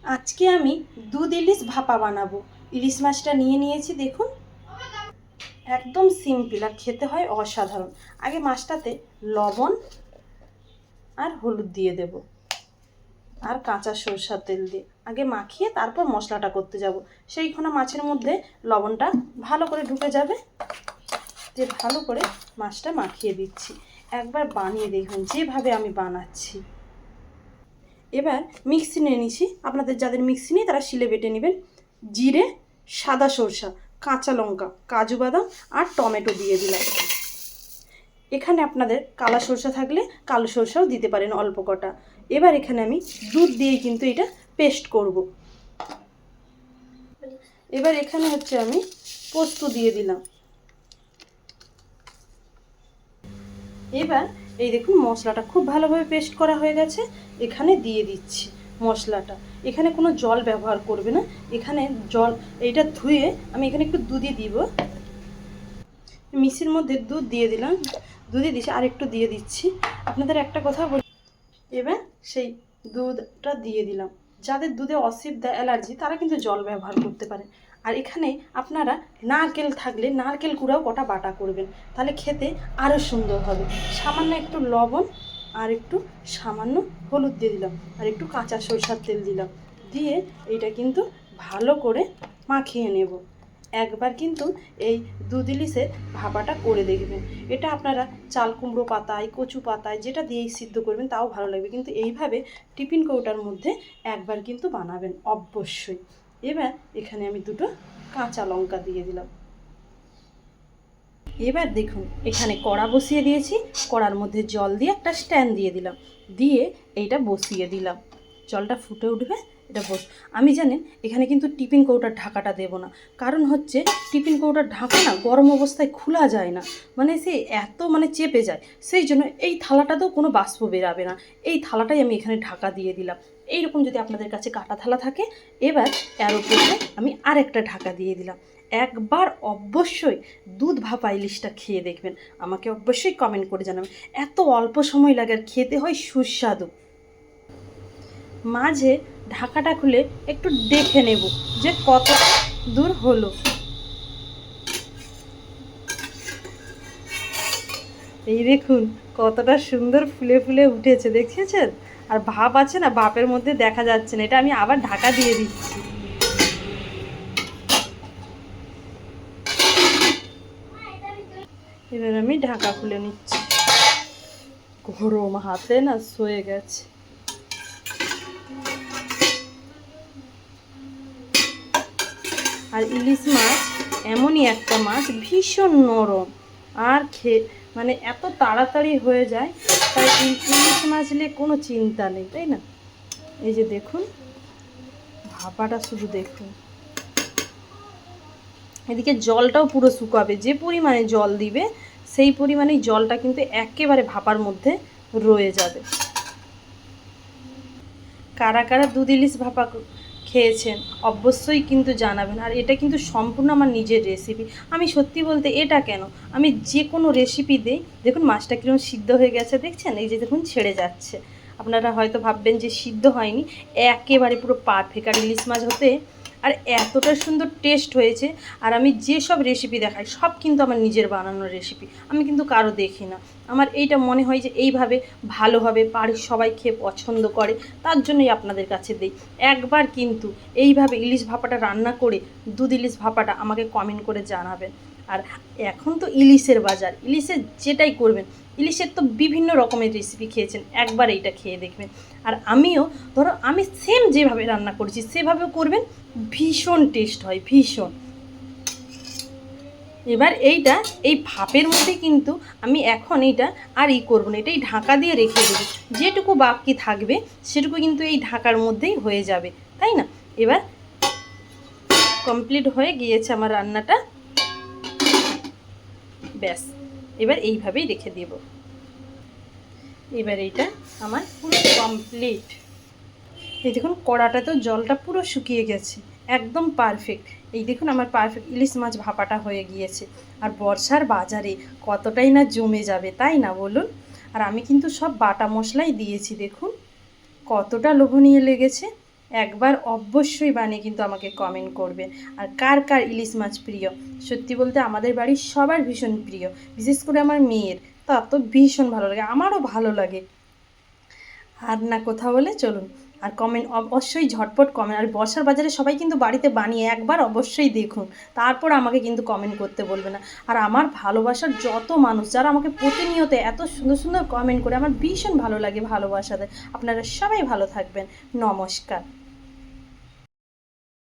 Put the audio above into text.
আজকে আমি দুধ ইলিশ ভাপা বানাবো। ইলিশ মাছটা নিয়ে নিয়েছি, দেখুন একদম সিম্পল আর খেতে হয় অসাধারণ। আগে মাছটাতে লবণ আর হলুদ দিয়ে দেব আর কাঁচা সরষের তেল দিয়ে আগে মাখিয়ে তারপর মশলাটা করতে যাব। সেইখানে মাছের মধ্যে লবণটা ভালো করে ঢুকে যাবে, যে ভালো করে মাছটা মাখিয়ে দিচ্ছি। একবার বানিয়ে দেখুন যেভাবে আমি বানাচ্ছি। এবার মিক্সি নিয়ে নিছি, আপনাদের যাদের মিক্সি নেই তারা শিলে বেটে নেবেন। জিরে, সাদা সরষা, কাঁচা লঙ্কা, কাজু বাদাম আর টমেটো দিয়ে দিলাম। এখানে আপনাদের কালো সরষা থাকলে কালো সরষাও দিতে পারেন অল্প কটা। এবার এখানে আমি দুধ দিয়েই কিন্তু এটা পেস্ট করব। এবার এখানে হচ্ছে আমি পোস্ত দিয়ে দিলাম। এবার এই দেখুন মশলাটা খুব ভালোভাবে পেস্ট করা হয়ে গেছে। এখানে দিয়ে দিচ্ছি মশলাটা। এখানে কোনো জল ব্যবহার করবে না, এখানে জল এইটা ধুয়ে আমি এখানে একটু দুধই দিব। মিক্সির মধ্যে দুধ দিয়ে দিলাম, দুধই দিচ্ছি আর একটু দিয়ে দিচ্ছি। আপনাদের একটা কথা বলি, এবার সেই দুধটা দিয়ে দিলাম। যাদের দুধে অসুবিধা অ্যালার্জি তারা কিন্তু জল ব্যবহার করতে পারে। আর এখানে আপনারা নারকেল থাকলে নারকেল কুড়াও কটা বাটা করবেন, তাহলে খেতে আরও সুন্দর হবে। সামান্য একটু লবণ আর একটু সামান্য হলুদ দিয়ে দিলাম আর একটু কাঁচা সরষের তেল দিলাম, দিয়ে এইটা কিন্তু ভালো করে মাখিয়ে নেব। একবার কিন্তু এই দুধ ইলিশের ভাপাটা করে দেখবেন। এটা আপনারা চাল কুমড়ো পাতায়, কচু পাতায় যেটা দিয়েই সিদ্ধ করবেন তাও ভালো লাগবে, কিন্তু এইভাবে টিফিন কৌটার মধ্যে একবার কিন্তু বানাবেন অবশ্যই। এবার এখানে আমি দুটো কাঁচা লঙ্কা দিয়ে দিলাম। এবার দেখুন এখানে কড়া বসিয়ে দিয়েছি, কড়ার মধ্যে জল দিয়ে একটা স্ট্যান্ড দিয়ে দিলাম, দিয়ে এইটা বসিয়ে দিলাম। জলটা ফুটে উঠবে, এটা আমি জানেন এখানে কিন্তু টিফিন কৌটার ঢাকাটা দেব না, কারণ হচ্ছে টিফিন কৌটার ঢাকা না গরম অবস্থায় খোলা যায় না, মানে সে এত চেপে যায়, সেই জন্য এই থালাটাতেও কোনো বাষ্প বেরাবে না। এই থালাটাই আমি এখানে ঢাকা দিয়ে দিলাম। এইরকম যদি আপনাদের কাছে কাটা থালা থাকে, এবার এর উপরে আমি আরেকটা ঢাকা দিয়ে দিলাম। একবার অবশ্যই দুধ ভাপা ইলিশটা খেয়ে দেখবেন, আমাকে অবশ্যই কমেন্ট করে জানাবেন। এত অল্প সময় লাগে আর খেতে হয় সুস্বাদু। মাঝে ঢাকাটা খুলে একটু দেখে নেব যে কত দূর হলো। এই দেখুন কতটা সুন্দর ফুলে ফুলে উঠেছে, দেখেছেন? আর ভাপ আছে না, ভাপের মধ্যে দেখা যাচ্ছে না। এটা আমি আবার ঢাকা দিয়ে দিচ্ছি। এবার আমি ঢাকা খুলে নিচ্ছি। গরম হাতে না সয়ে গেছে। আর ইলিশ মাছ এমনই একটা মাছ, ভীষণ নরম আর এত তাড়াতাড়ি হয়ে যায়, তাই ইলিশ মাছ নিয়ে কোনো চিন্তা নেই, তাই না? এই যে দেখুন ভাপাটা শুধু দেখুন। এদিকে জলটাও পুরো শুকাবে, যে পরিমাণে জল দিবে সেই পরিমাণেই জলটা কিন্তু একেবারে ভাপার মধ্যে রয়ে যাবে। কারা কারা দুধ ইলিশ ভাপা খেয়েছেন অবশ্যই কিন্তু জানাবেন। আর এটা কিন্তু সম্পূর্ণ আমার নিজের রেসিপি। আমি সত্যি বলতে এটা কেন, আমি যে কোনো রেসিপি দিই। দেখুন মাছটা কীরকম সিদ্ধ হয়ে গেছে, দেখছেন? এই যে দেখুন ছেড়ে যাচ্ছে। আপনারা হয়তো ভাববেন যে সিদ্ধ হয়নি, একেবারে পুরো পারফেক্ট। আর ইলিশ মাছ হতে আর এতটা সুন্দর টেস্ট হয়েছে। আর আমি যেসব রেসিপি দেখাই সব কিন্তু আমার নিজের বানানোর রেসিপি, আমি কিন্তু কারো দেখি না। আমার এইটা মনে হয় যে এইভাবে ভালো হবে, বাড়ির সবাই খেয়ে পছন্দ করে, তার জন্যই আপনাদের কাছে দিই। একবার কিন্তু এইভাবে ইলিশ ভাপাটা রান্না করে দুধ ইলিশ ভাপাটা আমাকে কমেন্ট করে জানাবেন। আর এখন তো ইলিশের বাজার, ইলিশের যেটাই করবেন, ইলিশের তো বিভিন্ন রকমের রেসিপি খেয়েছেন, একবার এইটা খেয়ে দেখবেন। আর আমিও ধরো আমি সেম যেভাবে রান্না করেছি সেভাবেও করবেন, ভীষণ টেস্ট হয়, ভীষণ। এবার এইটা এই ভাপের মধ্যে কিন্তু আমি এখন এইটা আর করবো না, এটাই ঢাকা দিয়ে রেখে দেবো। যেটুকু বাকি থাকবে সেটুকু কিন্তু এই ঢাকার মধ্যেই হয়ে যাবে, তাই না? এবার কমপ্লিট হয়ে গিয়েছে আমার রান্নাটা, ব্যাস এবার এইভাবেই রেখে দেব। এবার এইটা আমার পুরো কমপ্লিট। এই দেখুন কড়াটাতেও জলটা পুরো শুকিয়ে গেছে, একদম পারফেক্ট। এই দেখুন আমার পারফেক্ট ইলিশ মাছ ভাপাটা হয়ে গিয়েছে। আর বর্ষার বাজারে কতটাই না জমে যাবে, তাই না বলুন? আর আমি কিন্তু সব বাটা মশলাই দিয়েছি, দেখুন কতটা লোভনীয় লেগেছে। একবার অবশ্যই বানিয়ে কিন্তু আমাকে কমেন্ট করবেন। আর কার কার ইলিশ মাছ প্রিয়, সত্যি বলতে আমাদের বাড়ির সবার ভীষণ প্রিয়, বিশেষ করে আমার মেয়ের, তার তো ভীষণ ভালো লাগে, আমারও ভালো লাগে। আর না কথা বলে চলুন, আর কমেন্ট অবশ্যই ঝটপট কমেন্ট, আর বর্ষার বাজারে সবাই কিন্তু বাড়িতে বানিয়ে একবার অবশ্যই দেখুন, তারপর আমাকে কিন্তু কমেন্ট করতে বলবে না। আর আমার ভালোবাসার যত মানুষ যারা আমাকে প্রতিনিয়ত এত সুন্দর সুন্দর কমেন্ট করে, আমার ভীষণ ভালো লাগে ভালোবাসাতে। আপনারা সবাই ভালো থাকবেন। নমস্কার।